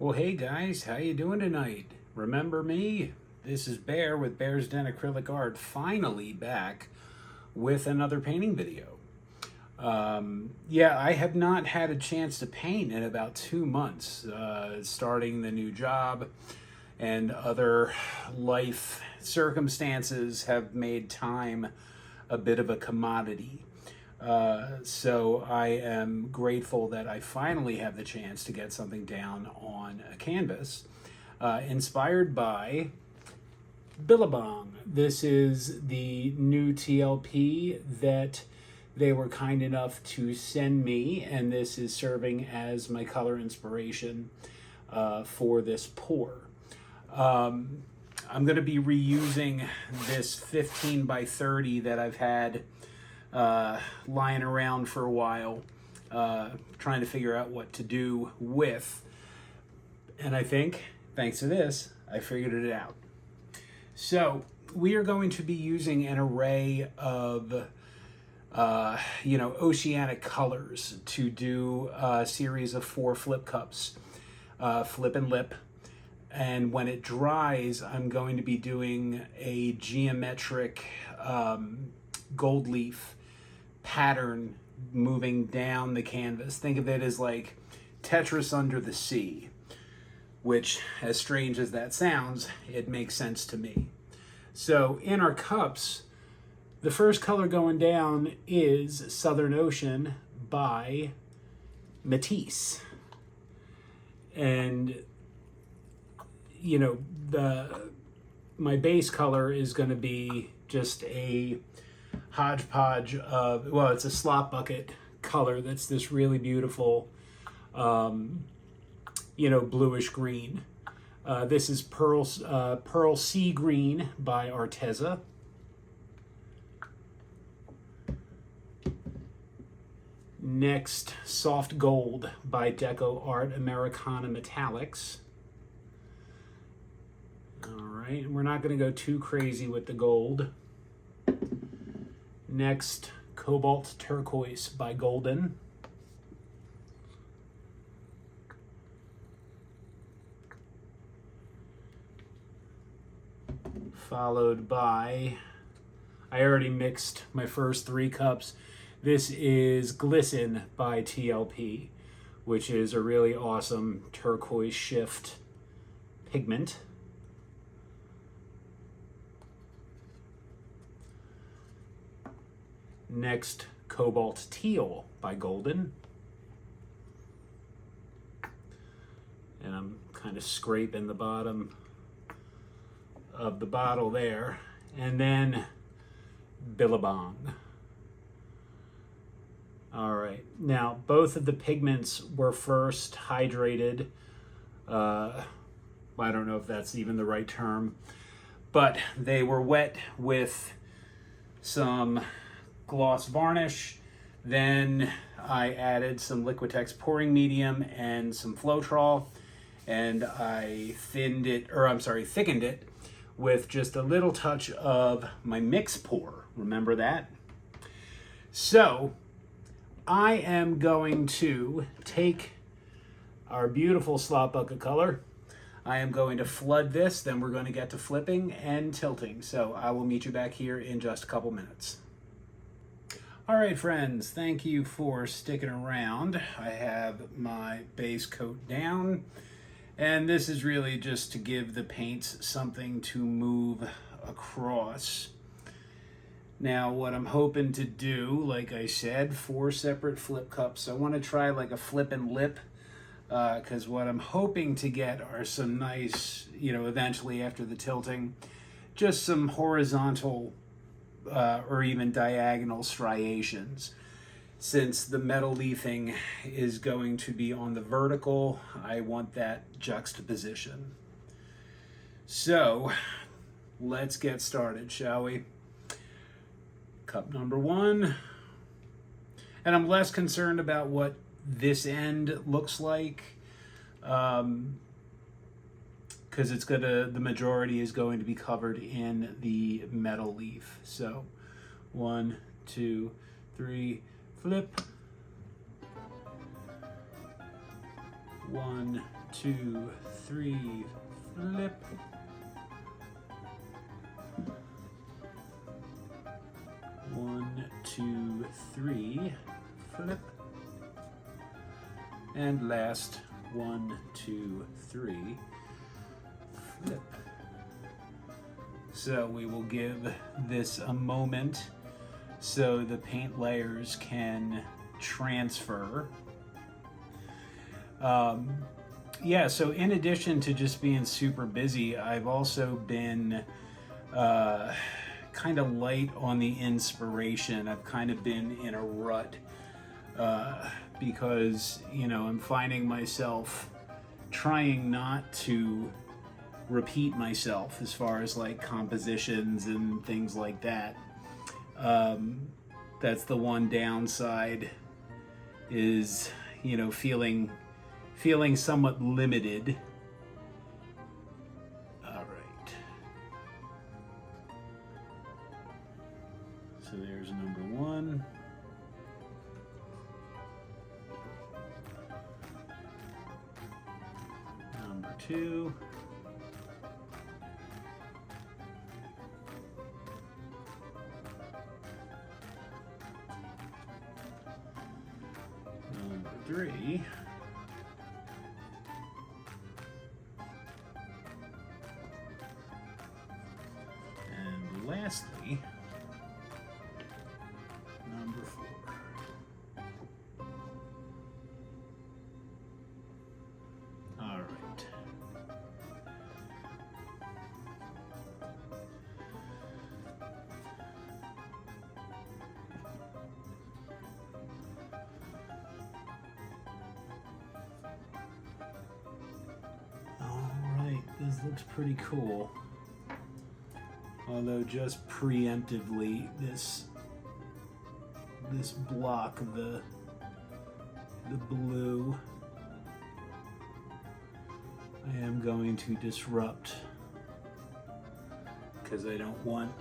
Well, hey guys, how you doing tonight? Remember me? This is Bear with Bear's Den Acrylic Art, finally back with another painting video. Yeah, I have not had a chance to paint in about 2 months, starting the new job and other life circumstances have made time a bit of a commodity. So I am grateful that I finally have the chance to get something down on a canvas, inspired by Billabong. This is the new TLP that they were kind enough to send me, and this is serving as my color inspiration for this pour. I'm going to be reusing this 15 by 30 that I've had lying around for a while, trying to figure out what to do with. And I think, thanks to this, I figured it out. So we are going to be using an array of, oceanic colors to do a series of 4 flip cups, flip and lip. And when it dries, I'm going to be doing a geometric gold leaf pattern moving down the canvas. Think of it as like Tetris-under-the, which, as strange as that sounds, it makes sense to me. So in our cups, the first color going down is Southern Ocean by Matisse. And my base color is going to be just a hodgepodge of, well, it's a slop bucket color that's this really beautiful, bluish green. This is Pearl Sea Green by Arteza. Next, Soft Gold by Deco Art Americana Metallics. All right, we're not going to go too crazy with the gold. Next, Cobalt Turquoise by Golden. Followed by, I already mixed my first 3 cups. This is Glisten by TLP, which is a really awesome turquoise shift pigment. Next, Cobalt Teal by Golden. And I'm kind of scraping the bottom of the bottle there. And then Billabong. All right, now both of the pigments were first hydrated. I don't know if that's even the right term, but they were wet with some gloss varnish. Then I added some Liquitex pouring medium and some Floetrol, and I thickened it with just a little touch of my mix pour. Remember that? So I am going to take our beautiful slop bucket color. I am going to flood this, then we're going to get to flipping and tilting. So I will meet you back here in just a couple minutes. All right, friends, thank you for sticking around. I have my base coat down, and this is really just to give the paints something to move across. Now, what I'm hoping to do, like I said, 4 separate flip cups. I want to try like a flip and lip, because what I'm hoping to get are some nice, eventually after the tilting, just some horizontal or even diagonal striations. Since the metal leafing is going to be on the vertical, I want that juxtaposition. So let's get started, shall we? Cup number 1. And I'm less concerned about what this end looks like, because the majority is going to be covered in the metal leaf. So 1, 2, 3, flip. 1, 2, 3, flip. One, two, three, flip. And last, 1, 2, 3, flip. So we will give this a moment so the paint layers can transfer. Yeah, so in addition to just being super busy, I've also been kind of light on the inspiration. I've kind of been in a rut because, you know, I'm finding myself trying not to repeat myself as far as like compositions and things like that. That's the one downside, is, you know, feeling somewhat limited. All right. So there's number 1. Number 2. Number 3. And lastly, number 4. All right. This looks pretty cool. Although just preemptively, this block of the blue, I am going to disrupt because I don't want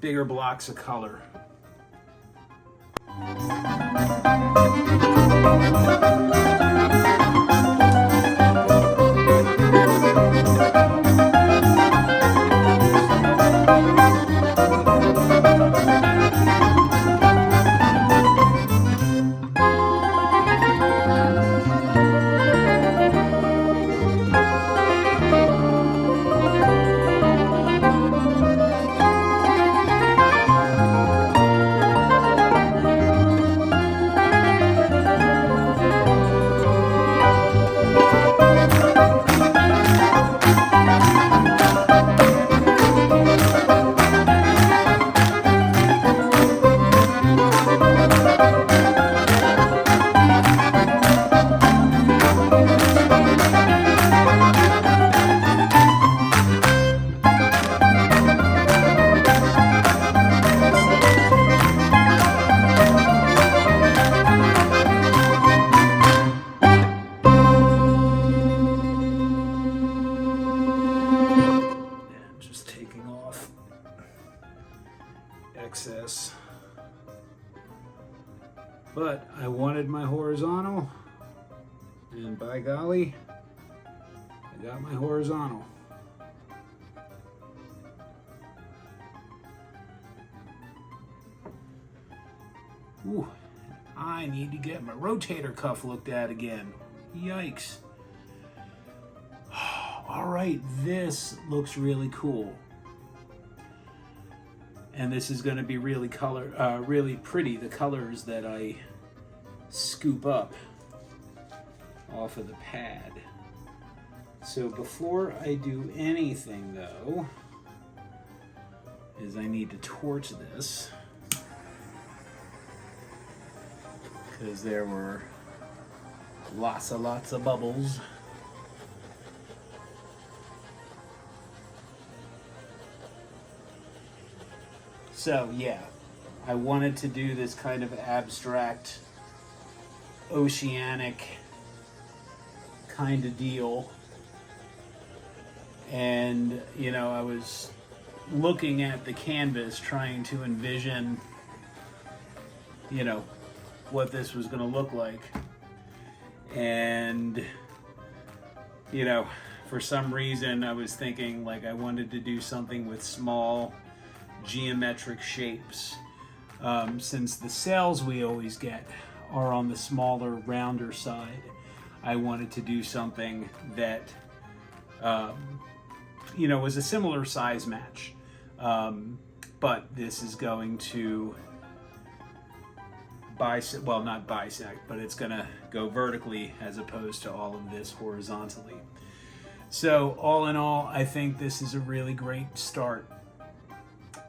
bigger blocks of color. Excess, but I wanted my horizontal, and by golly, I got my horizontal. Ooh, I need to get my rotator cuff looked at again. Yikes. All right, this looks really cool. And this is going to be really really pretty, the colors that I scoop up off of the pad. So before I do anything though, is I need to torch this, because there were lots of bubbles. So yeah, I wanted to do this kind of abstract, oceanic kind of deal. And, you know, I was looking at the canvas trying to envision, you know, what this was going to look like. And, you know, for some reason I was thinking like I wanted to do something with small geometric shapes. Since the sails we always get are on the smaller, rounder side, I wanted to do something that, you know, was a similar size match. But this is going to well, not bisect, but it's going to go vertically as opposed to all of this horizontally. So all in all, I think this is a really great start.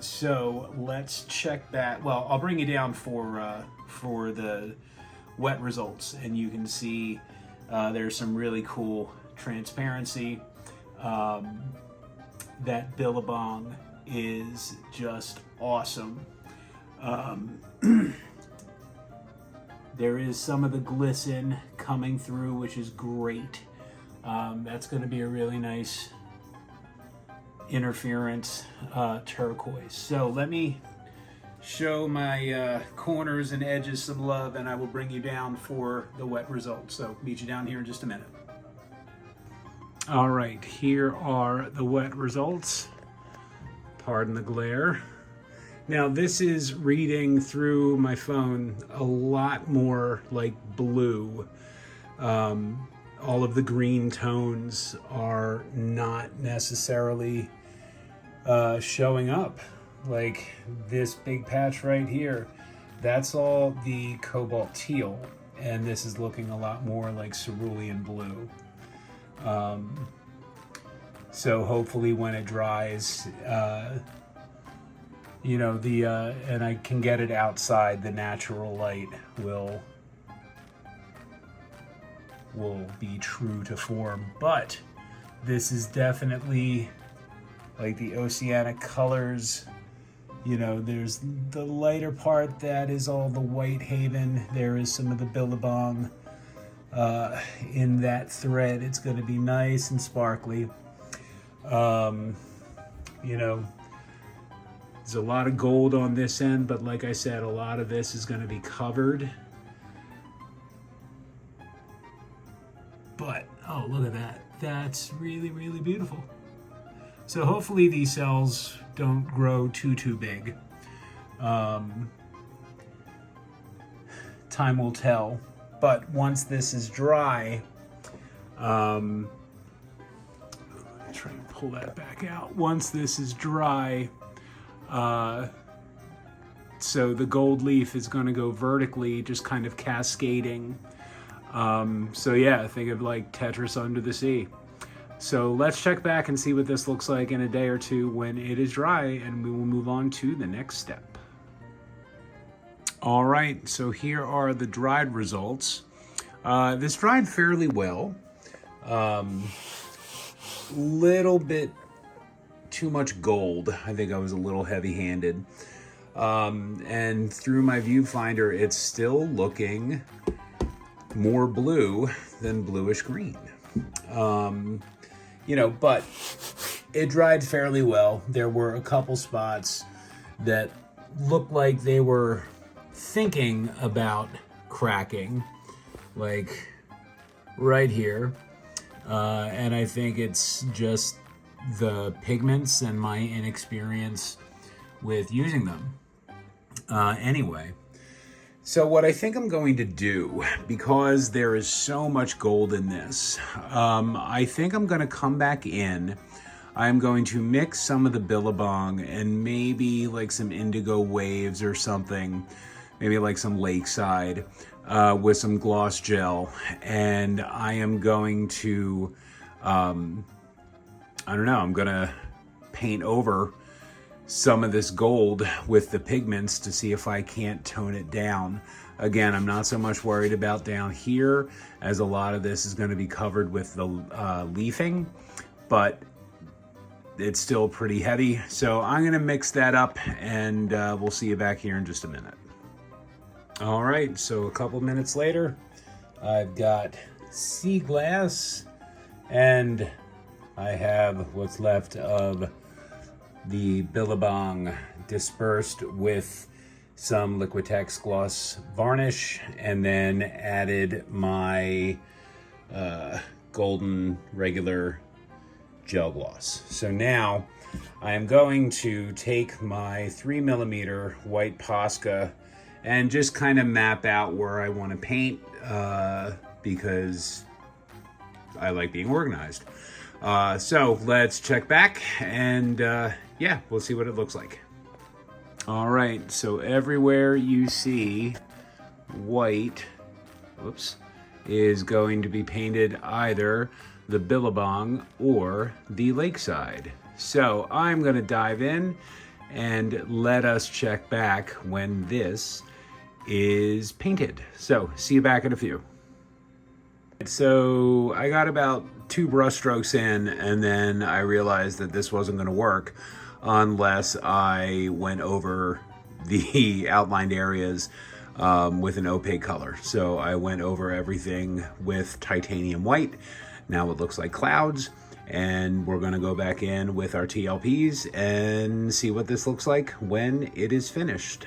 So let's check that. Well, I'll bring you down for the wet results, and you can see there's some really cool transparency. That Billabong is just awesome. There is some of the glisten coming through, which is great. That's going to be a really nice interference turquoise. So let me show my corners and edges some love, and I will bring you down for the wet results. So meet you down here in just a minute. All right, here are the wet results. Pardon the glare. Now this is reading through my phone a lot more like blue. All of the green tones are not necessarily showing up. Like this big patch right here, that's all the Cobalt Teal, and this is looking a lot more like cerulean blue. So hopefully when it dries, you know, and I can get it outside, the natural light will be true to form. But this is definitely like the oceanic colors. You know, there's the lighter part that is all the Whitehaven. There is some of the Billabong in that thread. It's going to be nice and sparkly. You know, there's a lot of gold on this end, but like I said, a lot of this is going to be covered. But, oh, look at that. That's really, really beautiful. So hopefully these cells don't grow too big. Time will tell. But once this is dry, let me try and pull that back out. Once this is dry, so the gold leaf is going to go vertically, just kind of cascading. So yeah, think of like Tetris-under-the. So let's check back and see what this looks like in a day or two when it is dry, and we will move on to the next step. All right, so here are the dried results. This dried fairly well. Little bit too much gold. I think I was a little heavy-handed. And through my viewfinder, it's still looking more blue than bluish green. You know, but it dried fairly well. There were a couple spots that looked like they were thinking about cracking, like right here. And I think it's just the pigments and my inexperience with using them. Anyway, so what I think I'm going to do, because there is so much gold in this, I think I'm going to come back in. I'm going to mix some of the Billabong and maybe like some indigo waves or something, maybe like some lakeside, with some gloss gel. And I am going to, I don't know, I'm going to paint over some of this gold with the pigments to see if I can't tone it down. Again, I'm not so much worried about down here, as a lot of this is going to be covered with the leafing, but it's still pretty heavy. So I'm going to mix that up, and we'll see you back here in just a minute. All right, so a couple minutes later, I've got sea glass, and I have what's left of the Billabong dispersed with some Liquitex Gloss Varnish, and then added my golden regular gel gloss. So now I am going to take my 3mm white Posca and just kind of map out where I want to paint because I like being organized. So let's check back and yeah, we'll see what it looks like. All right, so everywhere you see white, whoops, is going to be painted either the Billabong or the Lakeside. So I'm gonna dive in and let us check back when this is painted. So see you back in a few. So I got about 2 brush strokes in, and then I realized that this wasn't gonna work unless I went over the outlined areas with an opaque color. So I went over everything with titanium white. Now it looks like clouds, and we're gonna go back in with our TLPs and see what this looks like when it is finished.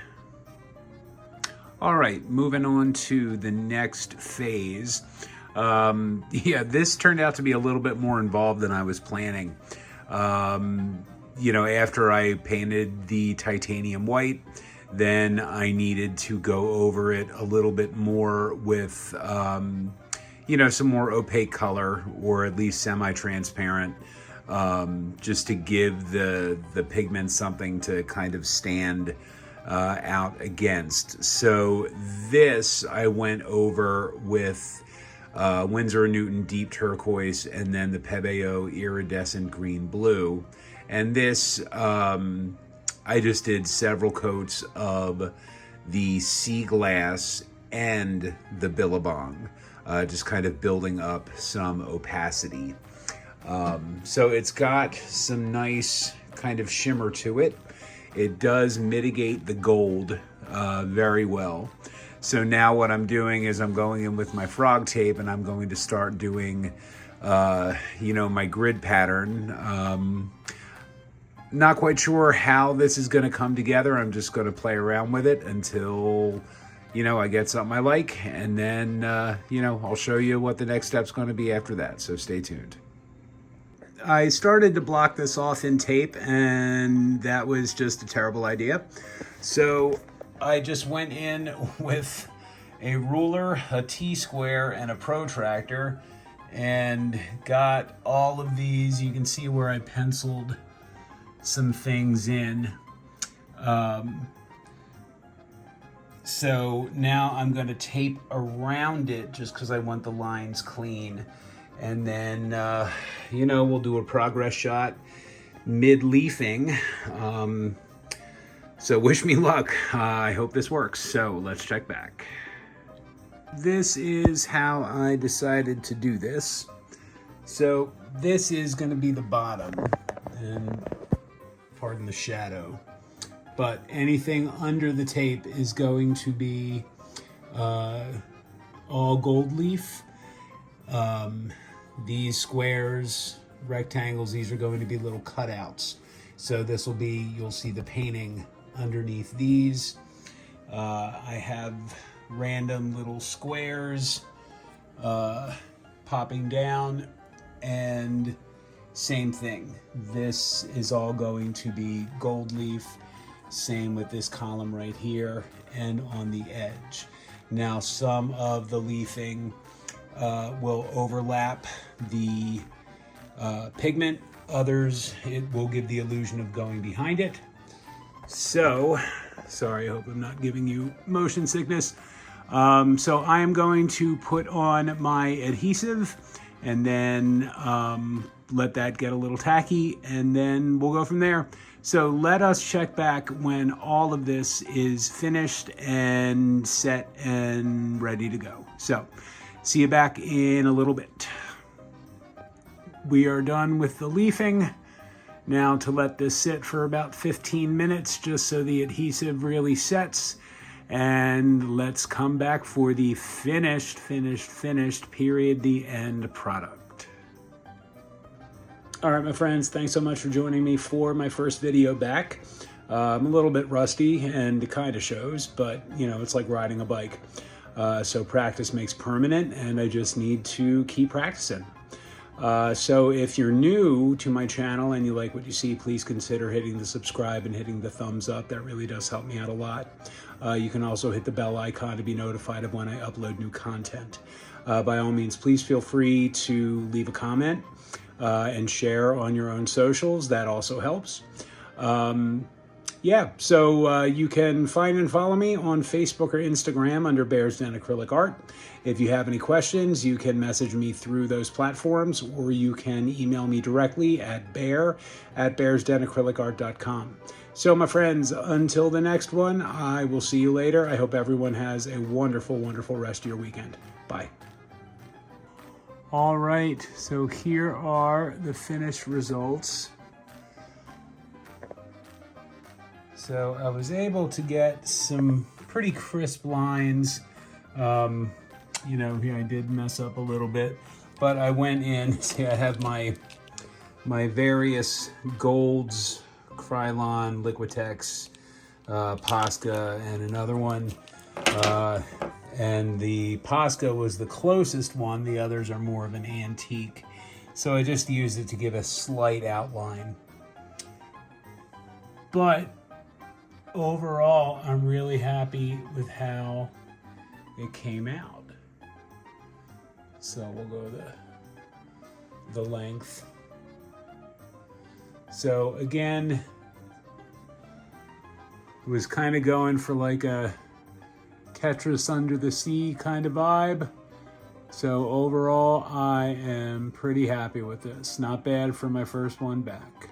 All right, moving on to the next phase. Yeah, this turned out to be a little bit more involved than I was planning. You know, after I painted the titanium white, then I needed to go over it a little bit more with, you know, some more opaque color, or at least semi-transparent, just to give the pigment something to kind of stand out against. So this I went over with Winsor & Newton deep turquoise, and then the Pebeo iridescent green blue. And this, I just did several coats of the sea glass and the Billabong, just kind of building up some opacity. So it's got some nice kind of shimmer to it. It does mitigate the gold very well. So now what I'm doing is I'm going in with my frog tape, and I'm going to start doing, you know, my grid pattern. Not quite sure how this is going to come together. I'm just going to play around with it until, you know, I get something I like, and then, you know, I'll show you what the next step's going to be after that. So stay tuned. I started to block this off in tape, and that was just a terrible idea. So I just went in with a ruler, a T-square, and a protractor, and got all of these. You can see where I penciled some things in. So now I'm going to tape around it just because I want the lines clean. And then, you know, we'll do a progress shot mid-leafing. So wish me luck. I hope this works. So let's check back. This is how I decided to do this. So this is going to be the bottom, and pardon the shadow, but anything under the tape is going to be all gold leaf. These squares, rectangles, these are going to be little cutouts. So this will be, you'll see the painting underneath these. I have random little squares popping down, and same thing. This is all going to be gold leaf. Same with this column right here and on the edge. Now some of the leafing will overlap the pigment. Others, it will give the illusion of going behind it. So, sorry, I hope I'm not giving you motion sickness. So I am going to put on my adhesive and then let that get a little tacky, and then we'll go from there. So let us check back when all of this is finished and set and ready to go. So see you back in a little bit. We are done with the leafing. Now to let this sit for about 15 minutes just so the adhesive really sets. And let's come back for the finished, period, the end product. All right, my friends, thanks so much for joining me for my first video back. I'm a little bit rusty and it kind of shows, but you know, it's like riding a bike. So practice makes permanent, and I just need to keep practicing. So if you're new to my channel and you like what you see, please consider hitting the subscribe and hitting the thumbs up. That really does help me out a lot. You can also hit the bell icon to be notified of when I upload new content. By all means, please feel free to leave a comment and share on your own socials. That also helps. Yeah, so you can find and follow me on Facebook or Instagram under Bear's Den Acrylic Art. If you have any questions, you can message me through those platforms, or you can email me directly at bear@bearsdenacrylicart.com. So my friends, until the next one, I will see you later. I hope everyone has a wonderful, wonderful rest of your weekend. Bye. All right, so here are the finished results. So I was able to get some pretty crisp lines. You know, here I did mess up a little bit, but I went in, see I have my various golds, Krylon, Liquitex, Posca, and another one. And the Posca was the closest one. The others are more of an antique. So I just used it to give a slight outline. But overall, I'm really happy with how it came out. So we'll go the length. So again, was kind of going for like a Tetris-under-the kind of vibe. So overall, I am pretty happy with this. Not bad for my first one back.